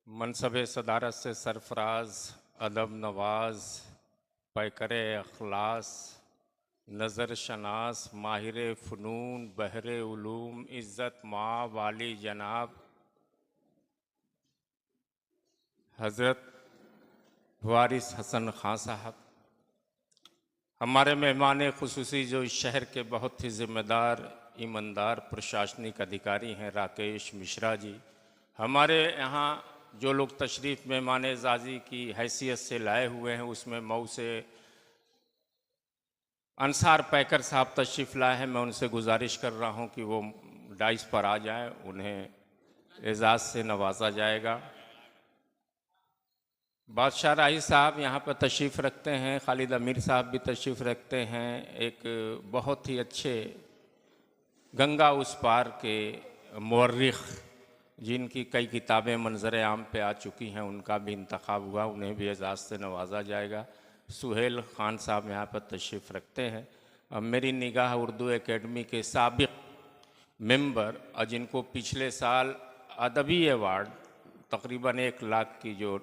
मनसब सदारत से सरफराज अदब नवाज पैकर अखलास नज़र शनास माहिर फ़नून बहरे उलूम इज़्ज़त माँ वाली जनाब हज़रत वारिस हसन ख़ान साहब, हमारे मेहमान ख़ुसूसी जो इस शहर के बहुत ही ज़िम्मेदार ईमानदार प्रशासनिक अधिकारी हैं राकेश मिश्रा जी, हमारे यहाँ जो लोग तशरीफ़ मेहमान एज़ाज़ी की हैसियत से लाए हुए हैं उसमें मऊ से अंसार पैकर साहब तशरीफ़ लाए हैं। मैं उनसे गुजारिश कर रहा हूं कि वो डाइस पर आ जाएं, उन्हें एज़ाज़ से नवाजा जाएगा। बादशाह राही साहब यहाँ पर तशरीफ़ रखते हैं, खालिद अमीर साहब भी तशरीफ़ रखते हैं। एक बहुत ही अच्छे गंगा उस पार के मुअर्रिख़ जिनकी कई किताबें मंजर आम पे आ चुकी हैं, उनका भी इंतखाब हुआ, उन्हें भी एज़ाज़ से नवाजा जाएगा। सुहेल ख़ान साहब यहाँ पर तशरीफ़ रखते हैं। अब मेरी निगाह उर्दू एकेडमी के साबिक़ मेंबर और जिनको पिछले साल अदबी अवार्ड तकरीबन 1 लाख की जो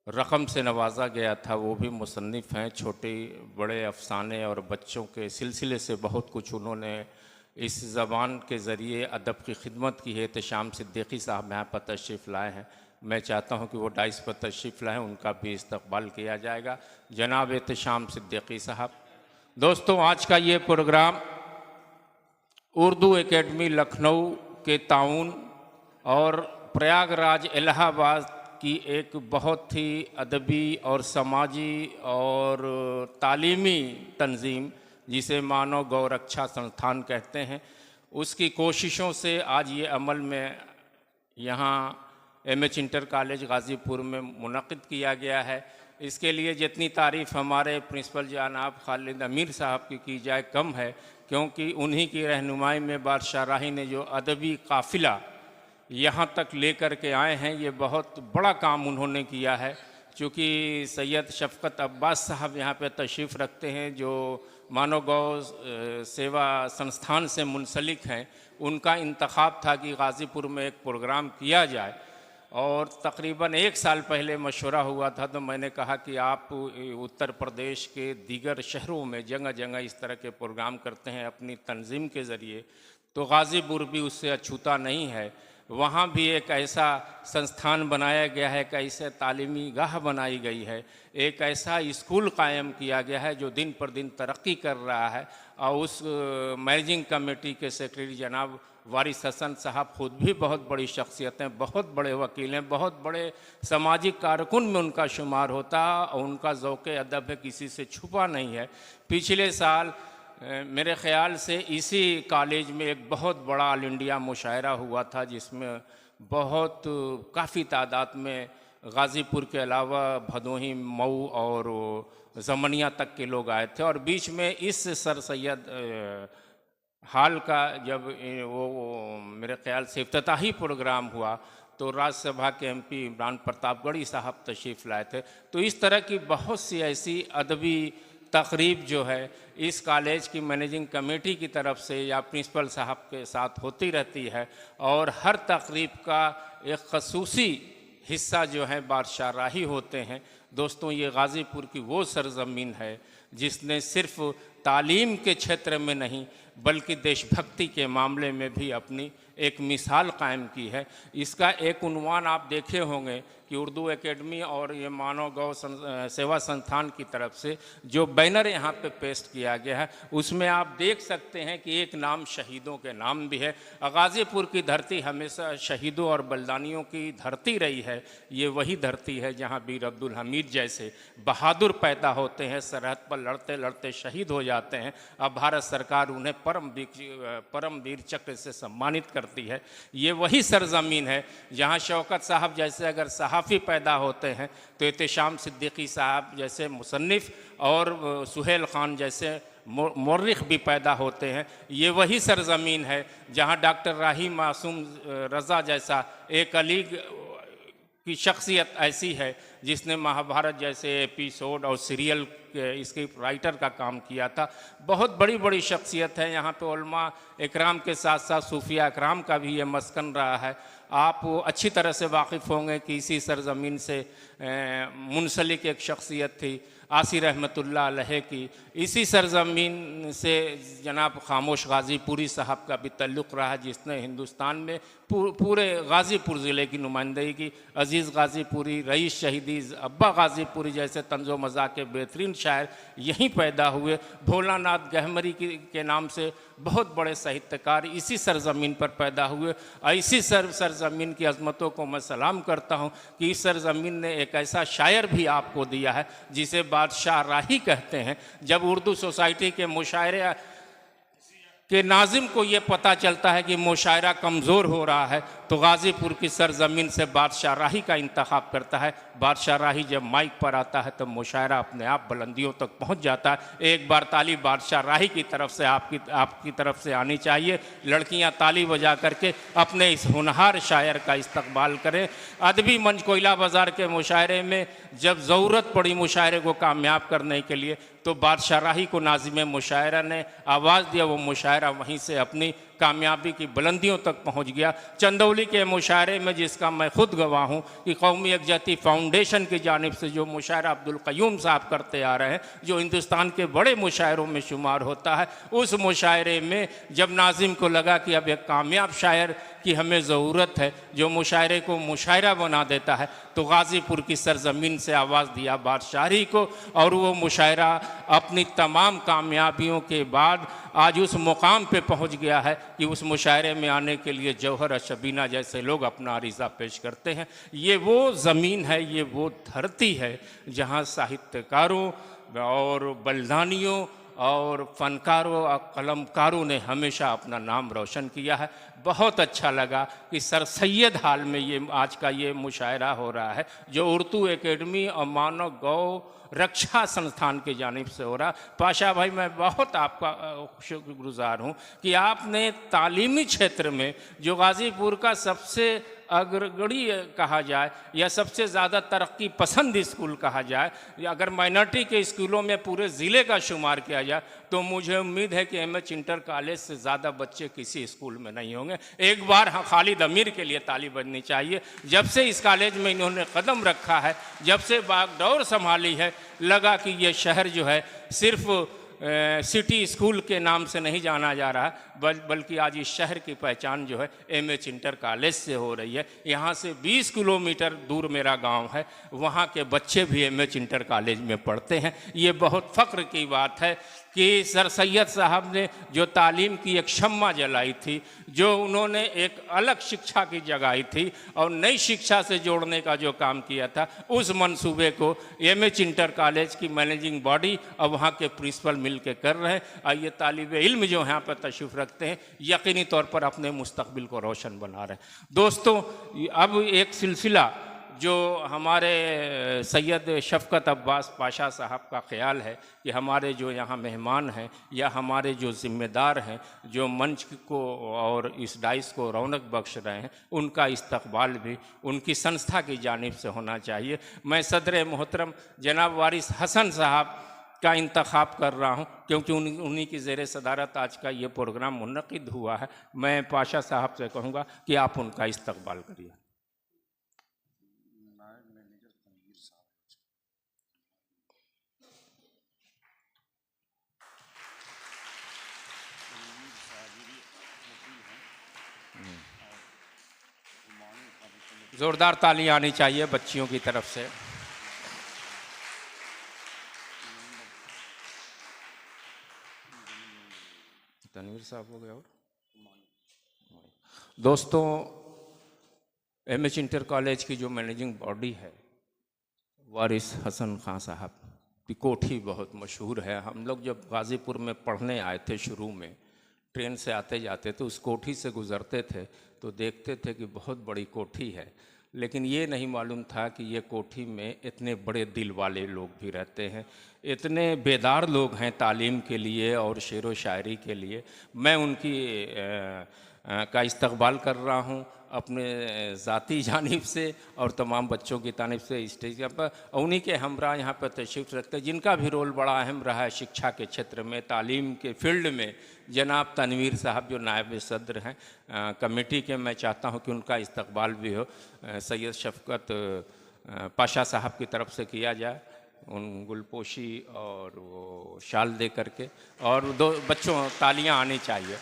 रकम से नवाजा गया था, वो भी मुसन्निफ़ हैं। छोटे बड़े अफ़साने और बच्चों के सिलसिले से बहुत कुछ उन्होंने इस ज़बान के ज़रिए अदब की खिदमत की है। एहतशाम सिद्दीकी साहब यहाँ पर तशरीफ़ लाए हैं। मैं चाहता हूँ कि वो डाइस पर तशरीफ़ लाएँ, उनका भी इस्तकबाल किया जाएगा। जनाब एहतशाम सिद्दीकी साहब। दोस्तों, आज का ये प्रोग्राम उर्दू एकेडमी लखनऊ के ताउन और प्रयागराज इलाहाबाद की एक बहुत ही अदबी और समाजी और तालीमी तंजीम जिसे मानव गौ रक्षा संस्थान कहते हैं, उसकी कोशिशों से आज ये अमल में यहाँ एमएच इंटर कॉलेज गाज़ीपुर में मुनक़िद किया गया है। इसके लिए जितनी तारीफ़ हमारे प्रिंसिपल जनाब खालिद अमीर साहब की जाए कम है, क्योंकि उन्हीं की रहनुमाई में बादशाह राही ने जो अदबी काफ़िला यहाँ तक लेकर के आए हैं, ये बहुत बड़ा काम उन्होंने किया है। चूँकि सैयद शफ़क़त अब्बास साहब यहाँ पे तशरीफ़ रखते हैं, जो मानव गौ सेवा संस्थान से मुंसलिक हैं, उनका इंतखाब था कि गाज़ीपुर में एक प्रोग्राम किया जाए और तकरीबन 1 साल पहले मशवरा हुआ था। तो मैंने कहा कि आप उत्तर प्रदेश के दीगर शहरों में जगह जगह इस तरह के प्रोग्राम करते हैं अपनी तंजीम के ज़रिए, तो गाज़ीपुर भी उससे अछूता नहीं है। वहाँ भी एक ऐसा संस्थान बनाया गया है, एक ऐसे तालीमी गाह बनाई गई है, एक ऐसा स्कूल कायम किया गया है जो दिन पर दिन तरक्की कर रहा है। और उस मैनेजिंग कमेटी के सेक्रेटरी जनाब वारिस हसन साहब खुद भी बहुत बड़ी शख्सियत हैं, बहुत बड़े वकील हैं, बहुत बड़े सामाजिक कारकुन में उनका शुमार होता और उनका ज़ौक़ अदब है, किसी से छुपा नहीं है। पिछले साल मेरे ख़्याल से इसी कॉलेज में एक बहुत बड़ा ऑल इंडिया मुशायरा हुआ था, जिसमें बहुत काफ़ी तादाद में गाज़ीपुर के अलावा भदोही, मऊ और ज़मनिया तक के लोग आए थे। और बीच में इस सर सैयद हाल का जब वो मेरे ख़्याल से इफ्तिताही प्रोग्राम हुआ, तो राज्यसभा के एमपी इमरान प्रतापगढ़ी साहब तशरीफ़ लाए थे। तो इस तरह की बहुत सी ऐसी अदबी तकरीब जो है इस कॉलेज की मैनेजिंग कमेटी की तरफ से या प्रिंसिपल साहब के साथ होती रहती है। और हर तकरीब का एक खसूसी हिस्सा जो है बादशाह राही होते हैं। दोस्तों, ये गाज़ीपुर की वो सरज़मीन है जिसने सिर्फ़ तालीम के क्षेत्र में नहीं बल्कि देशभक्ति के मामले में भी अपनी एक मिसाल कायम की है। इसका एक उन्वान आप देखे होंगे कि उर्दू एकेडमी और ये मानव गौ सेवा संस्थान की तरफ से जो बैनर यहाँ पे पेस्ट किया गया है, उसमें आप देख सकते हैं कि एक नाम शहीदों के नाम भी है। गाज़ीपुर की धरती हमेशा शहीदों और बलिदानियों की धरती रही है। ये वही धरती है जहाँ बीर अब्दुल हमीद जैसे बहादुर पैदा होते हैं, सरहद पर लड़ते लड़ते शहीद हो जाते हैं। अब भारत सरकार उन्हें परमवीर चक्र से सम्मानित करती है। ये वही सरजमीन है जहाँ शौकत साहब जैसे अगर सहाफ़ी पैदा होते हैं तो एहतशाम सिद्दीकी साहब जैसे मुसन्निफ़ और सुहेल ख़ान जैसे मुअर्रिख़ भी पैदा होते हैं। ये वही सरजमीन है जहाँ डॉक्टर राही मासूम रज़ा जैसा एक अली की शख्सियत ऐसी है जिसने महाभारत जैसे एपिसोड और सीरियल के स्क्रिप्ट राइटर का काम किया था। बहुत बड़ी बड़ी शख्सियत है। यहाँ पे उलमा इकराम के साथ साथ सूफिया इकराम का भी ये मस्कन रहा है। आप अच्छी तरह से वाकिफ़ होंगे कि इसी सरज़मीन से मुंसलिक एक शख्सियत थी आसी रहमतुल्लाह अलैह की। इसी सरज़मीन से जनाब खामोश गाज़ीपुरी साहब का भी ताल्लुक़ रहा है, जिसने हिंदुस्तान में पूरे गाज़ीपुर ज़िले की नुमाइंदगी की। अज़ीज़ गाज़ीपुरी, रईस शहीदी, अब्बा गाज़ीपुरी जैसे तंज़ो मज़ाक़ के बेहतरीन शायर यहीं पैदा हुए। भोलानाथ गहमरी के नाम से बहुत बड़े साहित्यकार इसी सरज़मीन पर पैदा हुए। इसी सरज़मीन की अज़मतों को मैं सलाम करता हूँ कि इस सरज़मीन ने एक ऐसा शायर भी आपको दिया है जिसे बादशाह राही कहते हैं। जब उर्दू सोसाइटी के मुशायरे के नाज़िम को ये पता चलता है कि मुशायरा कमज़ोर हो रहा है तो गाज़ीपुर की सरज़मीन से बादशाह राही का इंतखाब करता है। बादशाह राही जब माइक पर आता है तो मुशायरा अपने आप बुलंदियों तक पहुंच जाता है। एक बार ताली बादशाह राही की तरफ से आपकी तरफ से आनी चाहिए। लड़कियां ताली बजा करके अपने इस होनहार शायर का इस्तकबाल करें। अदबी मंच कोयला बाज़ार के मुशायरे में जब ज़रूरत पड़ी मुशायरे को कामयाब करने के लिए तो बादशाह राही को नाज़िम मुशायरा ने आवाज़ दिया। वो मुशायरा वहीं से अपनी कामयाबी की बुलंदियों तक पहुंच गया। चंदौली के मुशायरे में जिसका मैं खुद गवाह हूँ कि कौमी यकजहती फाउंडेशन की जानिब से जो मुशायरा अब्दुल क़य्यूम साहब करते आ रहे हैं, जो हिंदुस्तान के बड़े मुशायरों में शुमार होता है, उस मुशायरे में जब नाज़िम को लगा कि अब एक कामयाब शायर की हमें ज़रूरत है जो मुशायरे को मुशायरा बना देता है, तो गाज़ीपुर की सरज़मीन से आवाज़ दिया बादशाही को और वो मुशायरा अपनी तमाम कामयाबियों के बाद आज उस मुकाम पे पहुंच गया है कि उस मुशायरे में आने के लिए जौहर अशबीना जैसे लोग अपना अरीज़ा पेश करते हैं। ये वो ज़मीन है, ये वो धरती है जहाँ साहित्यकारों और बलदानियों और फ़नकारों और कलमकारों ने हमेशा अपना नाम रोशन किया है। बहुत अच्छा लगा कि सर सैयद हाल में ये आज का ये मुशायरा हो रहा है जो उर्दू एकेडमी और मानव गौ रक्षा संस्थान की जानिब से हो रहा। पाशा भाई, मैं बहुत आपका शुक्रगुजार हूँ कि आपने तालीमी क्षेत्र में जो गाज़ीपुर का सबसे अग्रगणी कहा जाए या सबसे ज़्यादा तरक्की पसंद स्कूल कहा जाए, या अगर माइनॉरिटी के स्कूलों में पूरे ज़िले का शुमार किया जाए तो मुझे उम्मीद है कि एमएच इंटर कॉलेज से ज़्यादा बच्चे किसी स्कूल में नहीं होंगे। एक बार हाँ खालिद अमीर के लिए ताली बजनी चाहिए। जब से इस कॉलेज में इन्होंने कदम रखा है, जब से बागडोर संभाली है, लगा कि ये शहर जो है सिर्फ सिटी स्कूल के नाम से नहीं जाना जा रहा है, बल्कि आज इस शहर की पहचान जो है एमएच इंटर कॉलेज से हो रही है। यहाँ से 20 किलोमीटर दूर मेरा गांव है, वहाँ के बच्चे भी एमएच इंटर कॉलेज में पढ़ते हैं। ये बहुत फ़ख्र की बात है कि सर सैयद साहब ने जो तालीम की एक शम्मा जलाई थी, जो उन्होंने एक अलग शिक्षा की जगाई थी और नई शिक्षा से जोड़ने का जो काम किया था, उस मंसूबे को एमएच इंटर कॉलेज की मैनेजिंग बॉडी और वहाँ के प्रिंसिपल मिल के कर रहे हैं। आइए तालिब इल्म जो यहाँ पर तशरीफ़ रखते हैं यकीनी तौर पर अपने मुस्तकबिल को रोशन बना रहे हैं। दोस्तों, अब एक सिलसिला जो हमारे सैयद शफ़क़त अब्बास पाशा साहब का ख़्याल है कि हमारे जो यहाँ मेहमान हैं या हमारे जो ज़िम्मेदार हैं जो मंच को और इस डाइस को रौनक बख्श रहे हैं, उनका इस्तकबाल भी उनकी संस्था की जानिब से होना चाहिए। मैं सदर मोहतरम जनाब वारिस हसन साहब का इंतखाब कर रहा हूँ क्योंकि उन्हीं की ज़ेर सदारत आज का ये प्रोग्राम मुनक़िद हुआ है। मैं पाशा साहब से कहूँगा कि आप उनका इस्तकबाल करिए। ज़ोरदार तालियां आनी चाहिए बच्चियों की तरफ से। तनवीर साहब हो गया। और दोस्तों, एमएच इंटर कॉलेज की जो मैनेजिंग बॉडी है, वारिस हसन खां साहब की कोठी बहुत मशहूर है। हम लोग जब गाज़ीपुर में पढ़ने आए थे शुरू में, ट्रेन से आते जाते तो उस कोठी से गुज़रते थे तो देखते थे कि बहुत बड़ी कोठी है, लेकिन ये नहीं मालूम था कि ये कोठी में इतने बड़े दिल वाले लोग भी रहते हैं, इतने बेदार लोग हैं तालीम के लिए और शेर व शायरी के लिए। मैं उनकी का इस्तकबाल कर रहा हूँ अपने ज़ाती जानिब से और तमाम बच्चों की जानिब से स्टेज पर उन्हीं के हमरा यहाँ पर तशरीफ़ रखते हैं, जिनका भी रोल बड़ा अहम रहा है शिक्षा के क्षेत्र में, तालीम के फील्ड में। जनाब तनवीर साहब जो नायब सदर हैं कमेटी के, मैं चाहता हूँ कि उनका इस्तकबाल भी हो, सैयद शफ़क़त पाशा साहब की तरफ से किया जाए, उन गुलपोशी और वो शाल दे करके, और दो बच्चों तालियां आनी चाहिए।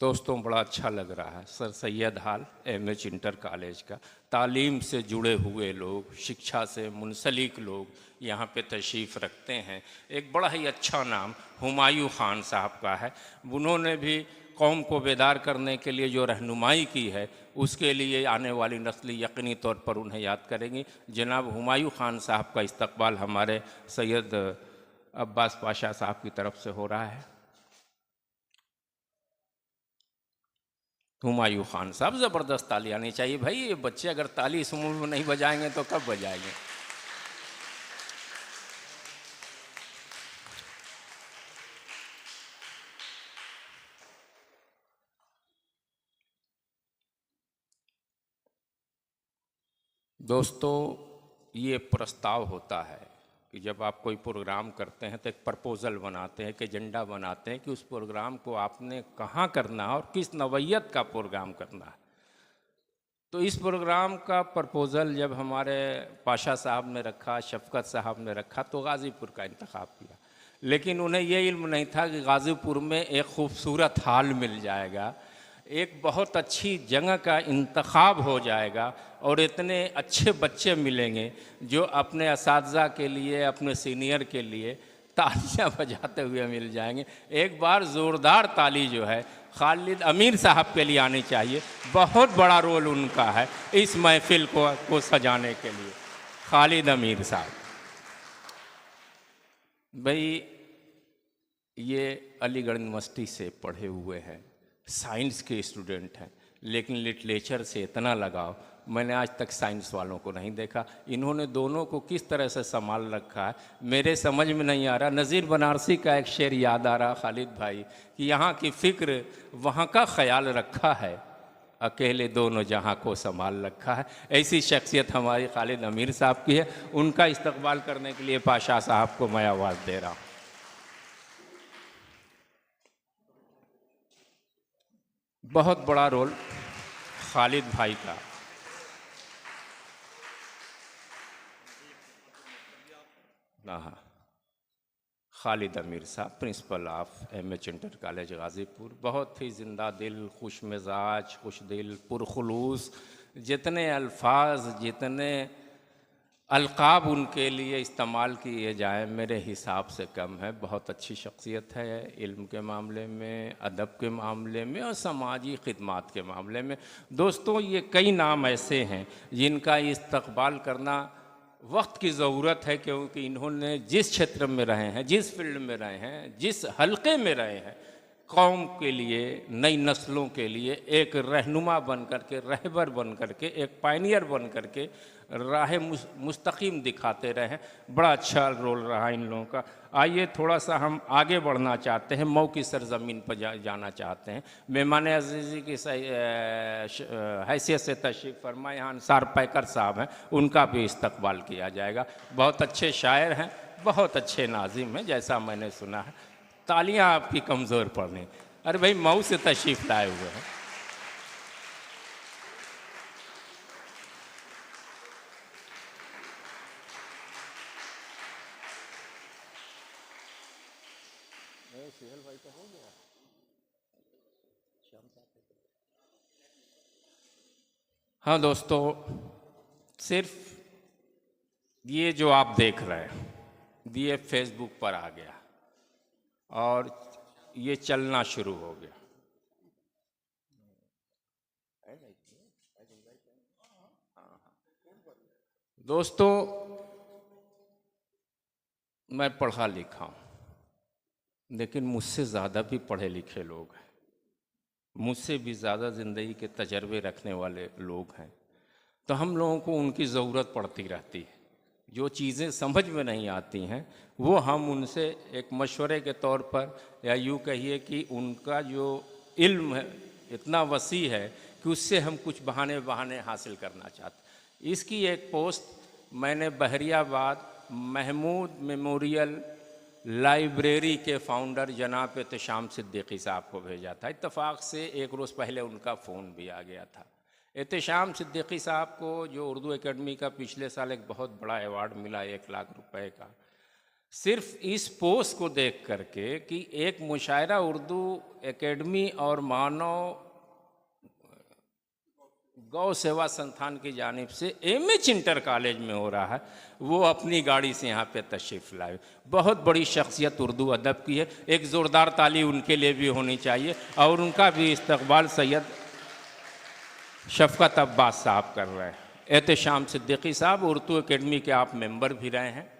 दोस्तों बड़ा अच्छा लग रहा है, सर सैयद हाल एमएच इंटर कॉलेज का, तालीम से जुड़े हुए लोग, शिक्षा से मुंसलिक लोग यहाँ पे तशरीफ़ रखते हैं। एक बड़ा ही अच्छा नाम हुमायूं खान साहब का है, उन्होंने भी कौम को बेदार करने के लिए जो रहनुमाई की है, उसके लिए आने वाली नस्ल यकीनी तौर पर उन्हें याद करेंगी। जनाब हुमायूं खान साहब का इस्तकबाल हमारे सैयद अब्बास पाशा साहब की तरफ से हो रहा है। हुमायूं खान साहब, ज़बरदस्त ताली आनी चाहिए भाई, ये बच्चे अगर ताली इस उम्र में नहीं बजाएंगे तो कब बजाएंगे। दोस्तों ये प्रस्ताव होता है कि जब आप कोई प्रोग्राम करते हैं तो एक प्रपोज़ल बनाते हैं, एक एजेंडा बनाते हैं कि उस प्रोग्राम को आपने कहाँ करना है और किस नौइयत का प्रोग्राम करना है। तो इस प्रोग्राम का प्रपोज़ल जब हमारे पाशा साहब ने रखा, शफ़क़त साहब ने रखा, तो गाज़ीपुर का इंतख़ाब किया, लेकिन उन्हें ये इल्म नहीं था कि गाज़ीपुर में एक खूबसूरत हाल मिल जाएगा, एक बहुत अच्छी जगह का इंतख़ाब हो जाएगा और इतने अच्छे बच्चे मिलेंगे जो अपने असातिज़ा के लिए, अपने सीनियर के लिए तालियां बजाते हुए मिल जाएंगे। एक बार ज़ोरदार ताली जो है खालिद अमीर साहब के लिए आनी चाहिए, बहुत बड़ा रोल उनका है इस महफ़िल को सजाने के लिए। खालिद अमीर साहब भाई ये अलीगढ़ यूनिवर्सिटी से पढ़े हुए हैं, साइंस के स्टूडेंट हैं, लेकिन लिटरेचर से इतना लगाव मैंने आज तक साइंस वालों को नहीं देखा। इन्होंने दोनों को किस तरह से संभाल रखा है मेरे समझ में नहीं आ रहा। नज़ीर बनारसी का एक शेर याद आ रहा खालिद भाई कि यहाँ की फ़िक्र वहाँ का ख्याल रखा है, अकेले दोनों जहाँ को संभाल रखा है। ऐसी शख्सियत हमारी खालिद अमीर साहब की है, उनका इस्तकबाल करने के लिए पाशा साहब को मैं आवाज़ दे रहा हूँ। बहुत बड़ा रोल खालिद भाई का। हाँ, खालिद अमीर साहब principal of MH inter college Ghazipur, बहुत ही ज़िंदा दिल, खुश मिजाज, खुश दिल, पुरखुलूस, जितने अल्फाज, जितने अलक़ाब उनके लिए इस्तेमाल किए जाएं मेरे हिसाब से कम है। बहुत अच्छी शख्सियत है इल्म के मामले में, अदब के मामले में और समाजी खिदमात के मामले में। दोस्तों ये कई नाम ऐसे हैं जिनका इस्तकबाल करना वक्त की ज़रूरत है, क्योंकि इन्होंने जिस क्षेत्र में रहे हैं, जिस फील्ड में रहे हैं, जिस हलक़े में रहे हैं, कौम के लिए, नई नस्लों के लिए एक रहनुमा बन कर के, रहबर बन कर के, एक पायनियर बन कर के राह मुस्तकीम दिखाते रहे। बड़ा अच्छा रोल रहा इन लोगों का। आइए थोड़ा सा हम आगे बढ़ना चाहते हैं, मऊ की सरज़मीन पर जाना चाहते हैं। मेहमान अज़ीज़ी की हैसियत से तशरीफ़ फरमा यहाँ अंसार पैकर साहब हैं, उनका भी इस्तकबाल किया जाएगा। बहुत अच्छे शायर हैं, बहुत अच्छे नाज़िम हैं, जैसा मैंने सुना है। तालियां आपकी कमज़ोर पड़ रही। अरे भाई मऊ से तशरीफ़ लाए हुए हैं। हाँ दोस्तों, सिर्फ ये जो आप देख रहे हैं ये फेसबुक पर आ गया और ये चलना शुरू हो गया। दोस्तों मैं पढ़ा लिखा हूँ, लेकिन मुझसे ज़्यादा भी पढ़े लिखे लोग हैं, मुझसे भी ज़्यादा ज़िंदगी के तजर्बे रखने वाले लोग हैं। तो हम लोगों को उनकी ज़रूरत पड़ती रहती है। जो चीज़ें समझ में नहीं आती हैं वो हम उनसे एक मशवरे के तौर पर, या यूँ कहिए कि उनका जो इल्म है इतना वसी है कि उससे हम कुछ बहाने बहाने हासिल करना चाहते। इसकी एक पोस्ट मैंने बहरियाबाद महमूद मेमोरियल लाइब्रेरी के फाउंडर जनाब एहतशाम सिद्दीकी साहब को भेजा था। इत्तफाक से एक रोज़ पहले उनका फ़ोन भी आ गया था। एहतशाम सिद्दीकी साहब को जो उर्दू एकेडमी का पिछले साल एक बहुत बड़ा अवार्ड मिला 1 लाख रुपए का, सिर्फ इस पोस्ट को देख करके कि एक मुशायरा उर्दू एकेडमी और मानव गौ सेवा संस्थान की जानिब से एमएच इंटर कॉलेज में हो रहा है, वो अपनी गाड़ी से यहाँ पे तशरीफ़ लाए। बहुत बड़ी शख्सियत उर्दू अदब की है, एक ज़ोरदार ताली उनके लिए भी होनी चाहिए। और उनका भी इस्तकबाल सैयद शफ़क़त अब्बास साहब कर रहे हैं। एहतशाम सिद्दीकी साहब उर्दू एकेडमी के आप मेंबर भी रहे हैं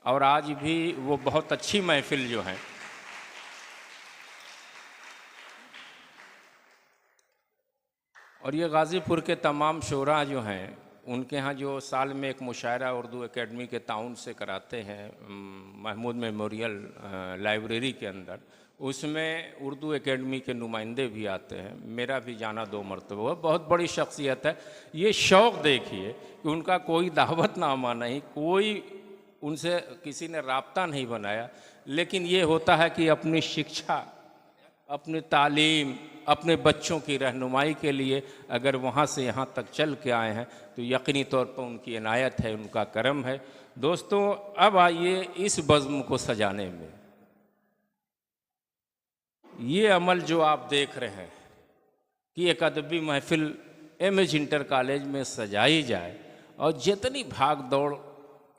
और आज भी वो बहुत अच्छी महफ़िल जो है और ये गाज़ीपुर के तमाम शोरा जो हैं उनके यहाँ जो साल में एक मुशायरा उर्दू एकेडमी के ताउन से कराते हैं महमूद मेमोरियल लाइब्रेरी के अंदर, उसमें उर्दू एकेडमी के नुमाइंदे भी आते हैं। मेरा भी जाना 2 मरतबा हुआ। बहुत बड़ी शख्सियत है। ये शौक़ देखिए कि उनका कोई दावतनामा नहीं, कोई उनसे किसी ने राब्ता नहीं बनाया, लेकिन ये होता है कि अपनी शिक्षा, अपनी तालीम, अपने बच्चों की रहनुमाई के लिए अगर वहाँ से यहाँ तक चल के आए हैं तो यकीनी तौर पर उनकी इनायत है, उनका करम है। दोस्तों, अब आइए इस बज़्म को सजाने में। ये अमल जो आप देख रहे हैं कि एक अदबी महफ़िल एमएच इंटर कॉलेज में सजाई जाए और जितनी भाग दौड़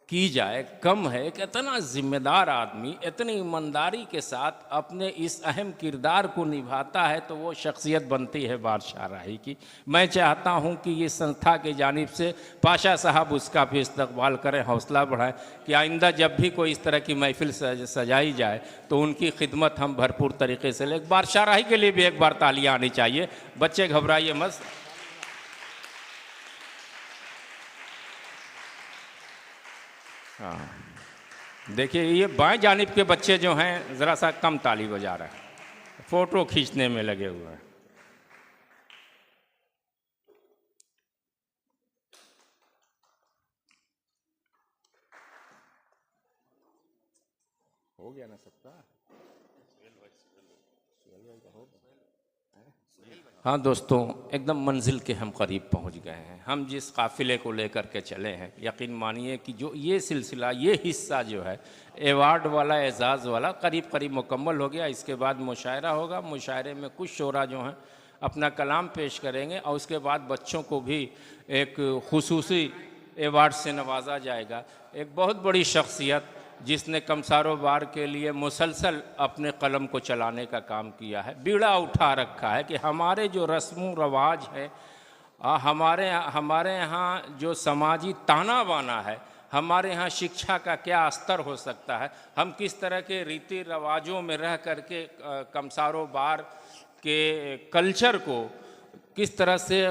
की जाए कम है। एक इतना ज़िम्मेदार आदमी इतनी ईमानदारी के साथ अपने इस अहम किरदार को निभाता है तो वो शख्सियत बनती है बादशाह राही की। मैं चाहता हूँ कि ये संस्था की जानिब से पाशा साहब उसका भी इस्तकबाल करें, हौसला बढ़ाएं कि आइंदा जब भी कोई इस तरह की महफ़िल सजाई जाए तो उनकी खिदमत हम भरपूर तरीके से लें। बादशाह राही के लिए भी एक बार तालियाँ आनी चाहिए। बच्चे घबराइए मत। हाँ, देखिए ये बाएं जानिब के बच्चे जो हैं ज़रा सा कम ताली बजा रहे हैं, फ़ोटो खींचने में लगे हुए हैं। हो गया ना सबका? हाँ दोस्तों, एकदम मंजिल के हम करीब पहुंच गए हैं। हम जिस काफ़िले को लेकर के चले हैं, यकीन मानिए कि जो ये सिलसिला, ये हिस्सा जो है एवार्ड वाला, एजाज़ वाला, करीब करीब मुकम्मल हो गया। इसके बाद मुशायरा होगा। मुशायरे में कुछ शोरा जो हैं अपना कलाम पेश करेंगे और उसके बाद बच्चों को भी एक खुसूसी एवार्ड से नवाजा जाएगा। एक बहुत बड़ी शख्सियत जिसने कमसारो बार के लिए मुसलसल अपने कलम को चलाने का काम किया है, बीड़ा उठा रखा है कि हमारे जो रस्म रवाज है, हमारे यहाँ जो समाजी ताना बाना है, हमारे यहाँ शिक्षा का क्या स्तर हो सकता है, हम किस तरह के रीति रवाजों में रह करके कमसारो बार के कल्चर को किस तरह से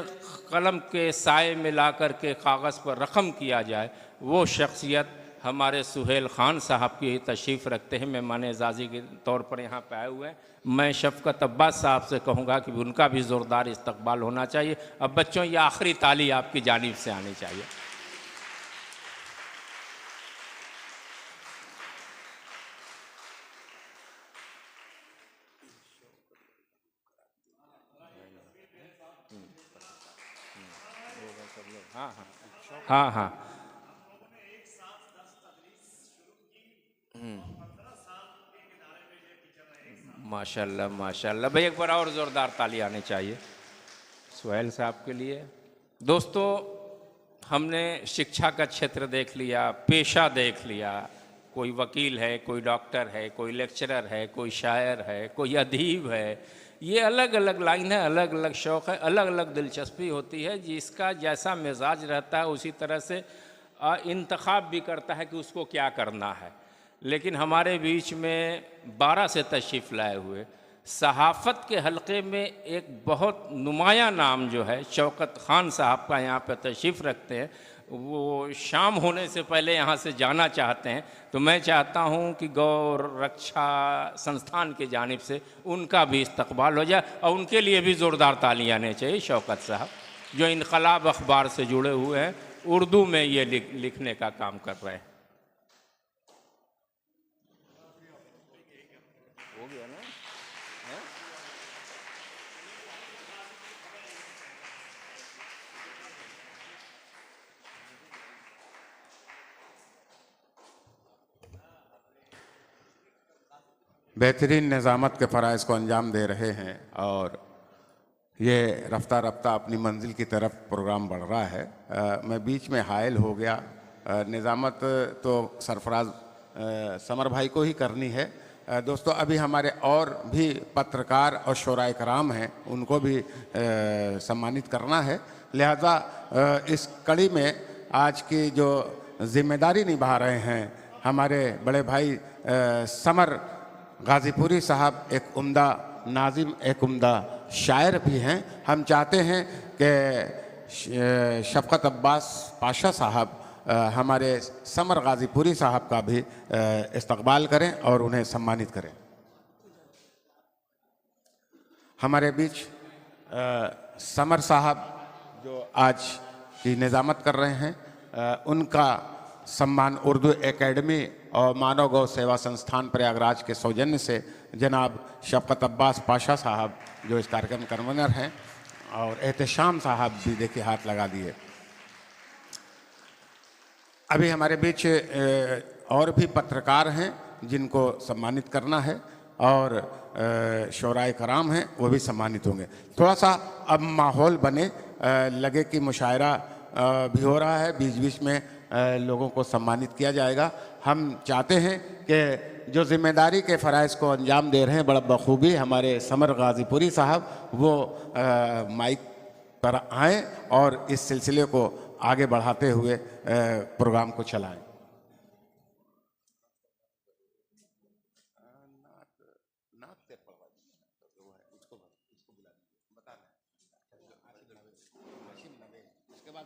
कलम के साए में ला कर के कागज़ पर रकम किया जाए, वो शख्सियत हमारे सुहेल ख़ान साहब की तशरीफ़ रखते हैं। मेहमान एज़ाज़ी के तौर पर यहाँ पे आए हुए हैं। मैं शफ़क़त अब्बास साहब से कहूँगा कि उनका भी ज़ोरदार इस्तकबाल होना चाहिए। अब बच्चों, ये आखिरी ताली आपकी जानिब से आनी चाहिए। हाँ हाँ हाँ हाँ, माशाल्लाह माशाल्लाह। भाई एक बार और ज़ोरदार ताली आनी चाहिए सुहेल साहब के लिए। दोस्तों, हमने शिक्षा का क्षेत्र देख लिया, पेशा देख लिया। कोई वकील है, कोई डॉक्टर है, कोई लेक्चरर है, कोई शायर है, कोई अदीब है। ये अलग अलग लाइन है, अलग अलग शौक़ है, अलग अलग दिलचस्पी होती है। जिसका जैसा मिजाज रहता है उसी तरह से इंतखाब भी करता है कि उसको क्या करना है। लेकिन हमारे बीच में 12 से तशरीफ़ लाए हुए सहाफ़त के हलक़े में एक बहुत नुमाया नाम जो है शौकत ख़ान साहब का यहाँ पर तशरीफ़ रखते हैं। वो शाम होने से पहले यहाँ से जाना चाहते हैं, तो मैं चाहता हूँ कि गौ रक्षा संस्थान की जानिब से उनका भी इस्तकबाल हो जाए और उनके लिए भी ज़ोरदार तालियां आने चाहिए। शौकत साहब जो इनकलाब अखबार से जुड़े हुए हैं, उर्दू में ये लिखने का काम कर रहे हैं। हो गया ना? बेहतरीन निज़ामत के फ़राइज़ को अंजाम दे रहे हैं और ये रफ्ता रफ्ता अपनी मंजिल की तरफ प्रोग्राम बढ़ रहा है। मैं बीच में हायल हो गया। निज़ामत तो सरफराज समर भाई को ही करनी है। दोस्तों, अभी हमारे और भी पत्रकार और शोराए कराम हैं, उनको भी सम्मानित करना है। लिहाजा इस कड़ी में आज की जो जिम्मेदारी निभा रहे हैं हमारे बड़े भाई समर गाज़ीपुरी साहब, एक उम्दा नाजिम, एक उम्दा शायर भी हैं। हम चाहते हैं कि शफ़क़त अब्बास पाशा साहब हमारे समर गाज़ीपुरी साहब का भी इस्तकबाल करें और उन्हें सम्मानित करें। हमारे बीच समर साहब जो आज की निज़ामत कर रहे हैं, उनका सम्मान उर्दू एकेडमी और मानव गौ सेवा संस्थान प्रयागराज के सौजन्य से जनाब शफ़क़त अब्बास पाशा साहब जो इस कार्यक्रम कन्वीनर हैं, और एहतशाम साहब भी देखिए हाथ लगा दिए। अभी हमारे बीच और भी पत्रकार हैं जिनको सम्मानित करना है और शोराए कराम हैं, वो भी सम्मानित होंगे। थोड़ा सा अब माहौल बने, लगे कि मुशायरा भी हो रहा है, बीच बीच में लोगों को सम्मानित किया जाएगा। हम चाहते हैं कि जो जिम्मेदारी के फ़राइज़ को अंजाम दे रहे हैं बड़ा बखूबी हमारे समर गाज़ीपुरी साहब, वो माइक पर आएँ और इस सिलसिले को आगे बढ़ाते हुए प्रोग्राम को चलाएं। उसके बाद